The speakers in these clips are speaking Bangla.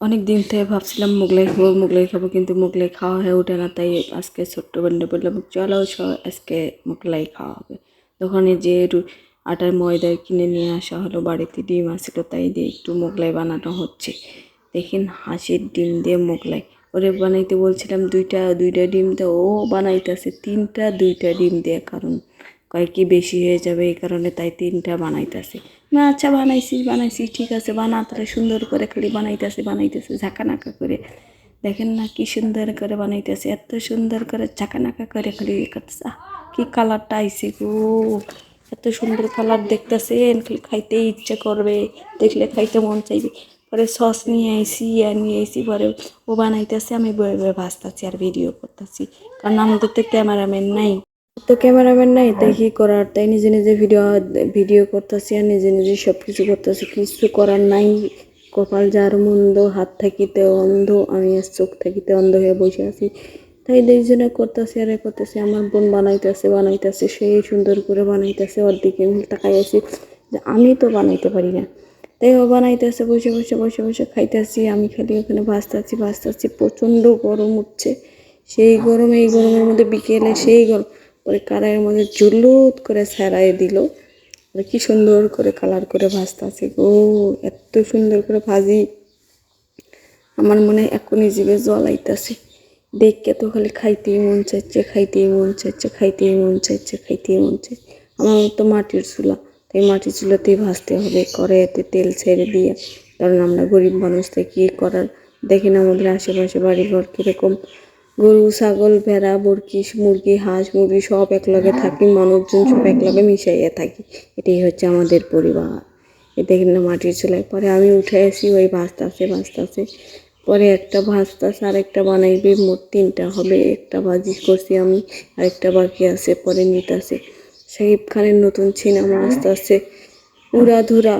অনেক দিন থেকে ভাবছিলাম মোগলাই খাবো কিন্তু মোগলাই খাওয়া হয়ে ওঠে না, তাই আজকে ছোট্ট বোনটা বললাম চলো আজকে মোগলাই খাওয়া হবে। দোকানে যে আটার ময়দা কিনে নিয়ে আসা হলো, বাড়িতে ডিম আসলো তাই দিয়ে একটু মোগলাই বানানো হচ্ছে। দেখেন হাঁসের ডিম দিয়ে মোগলাই ওরে বানাইতে বলছিলাম, দুইটা দুইটা ডিম দিয়ে ও বানাইতেছে তিনটা, দুইটা ডিম দিয়ে, কারণ কয় কি বেশি হয়ে যাবে এই কারণে, তাই তিনটা বানাইতেছে। না আচ্ছা বানাইছি ঠিক আছে, বানা তাহলে। সুন্দর করে খালি বানাইতেছে ঝাঁকানাকা করে। দেখেন না কি সুন্দর করে বানাইতেছে, এত সুন্দর করে ঝাঁকানাকা করে খালি করতেছে। কি কালারটা আইছে গো, এত সুন্দর কালার দেখতেছেন, খালি খাইতে ইচ্ছে করবে, দেখলে খাইতে মন চাইবে। পরে সস নিয়ে আইসি পরে ও বানাইতেছে, আমি বয়ে বয়ে ভাজতেছি আর ভিডিও করতেছি, কারণ আমাদের তো ক্যামেরাম্যান নাই, তাই কি করার, তাই নিজে নিজে ভিডিও করতেছি আর নিজে নিজে সব কিছু করতেছি, কিছু করার নাই। কপাল যার মন্দ, হাত থাকিতে অন্ধ, আমি আর চোখ থাকিতে অন্ধ হয়ে বসে আছি, তাই দুইজনে করতেছি আর করতেছি। আমার বোন বানাইতেছে সেই সুন্দর করে বানাইতেছে, ওর দিকে আমি তাকাই আছি যে আমি তো বানাইতে পারি না, তাই ও বানাইতেছে বসে খাইতেছি, আমি খালি ওখানে ভাজতেছি। প্রচণ্ড গরম উঠছে, সেই গরম, এই গরমের মধ্যে বিকেলে সেই গরম, পরে কড়াইয়ের মধ্যে জুলুত করে ছাড়াই দিল। আর কি সুন্দর করে কালার করে ভাজতেছে গো, এত সুন্দর করে ভাজি, আমার মনে হয় এখনই জিভে জল আইতাছে। দেখকে তো খালি খাইতেই মন চাইছে। আমার তো মাটির চুলা, তাই মাটির চুলাতেই ভাজতে হবে, কড়াইতে তেল ছেড়ে দিয়ে, কারণ আমরা গরিব মানুষ, তাই কি করার। দেখেন আমাদের আশেপাশে বাড়িঘর কীরকম, গরু ছাগল ভেড়া বরকি মুরগি হাঁস মুরগি সব একলগে থাকি, মানুষজন সব একলগে মিশাইয়া থাকি, এটাই হচ্ছে আমাদের পরিবার। এ দেখেন না মাটির চুলায়। পরে আমি উঠে আসি, ওই ভাজতাছে, পরে একটা ভাজতাছে আর একটা বানাইবে, মোট তিনটা হবে। একটা ভাজি করছি আমি, আরেকটা বাকি আছে, পরে নিতেছে। শাকিব খানের নতুন সিনেমা আসতেছে উড়াধুরা,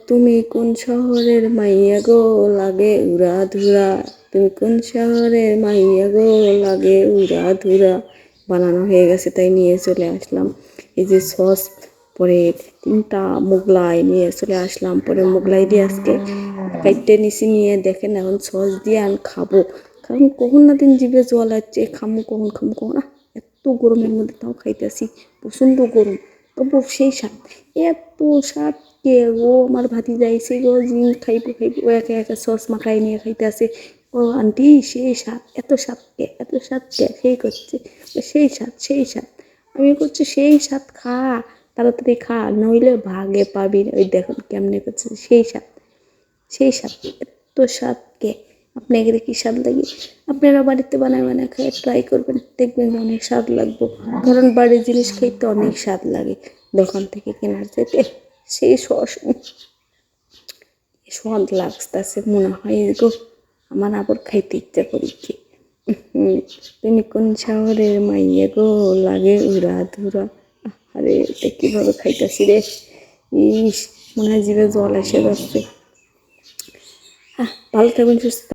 তুমি কোন শহরের মাইয়া গো, লাগে উড়াধুরা, তুমি কোন শহরের মাইয়া গো, লাগে উড়াধুরা। বানানো হয়ে গেছে, তাই নিয়ে চলে আসলাম। এই যে সস, পরে তিনটা মোগলাই নিয়ে চলে আসলাম, পরে মোগলাই দিয়ে আজকে কাইটে নিছি, নিয়ে দেখেন এখন সস দিয়ে আমি খাবো, কারণ কখন না দিন জিভে জল আসছে, কখন এত গরমের মধ্যে তাও খাইতেছি, প্রচণ্ড গরম, তবু সেই স্বাদ, এত স্বাদ কে ও আমার ভাতি যাইছে গো, খাইবো ও একা একা সস মাখাই নিয়ে খাইতেছে। ও আন্টি সেই স্বাদ, এত স্বাদ কে, সেই করছে সেই স্বাদ, আমি করছি সেই স্বাদ, খা তাড়াতাড়ি খা, নইলে ভাগে পাবি। ওই দেখুন কেমনে করছে, সেই স্বাদ, এত স্বাদ কে। আপনাদের কি স্বাদ লাগে? আপনারা বাড়িতে বানায় খেয়ে ট্রাই করবেন, দেখবেন যে অনেক স্বাদ লাগবে, কারণ বাড়ির জিনিস খেতে অনেক স্বাদ লাগে দোকান থেকে কেনার চাইতে। সেই স্বাদ লাগতেছে মনে হয় গো, আমার আবার খাইতে ইচ্ছা করিচ্ছে। তুমি কোন শহরের মাইয়া গো, লাগে উড়াধুরা। আরে এটা কীভাবে খাইতেছি রে, ইস, মনে হয় জিভে জল এসে যাচ্ছে। ভালো থাকবেন, সুস্থ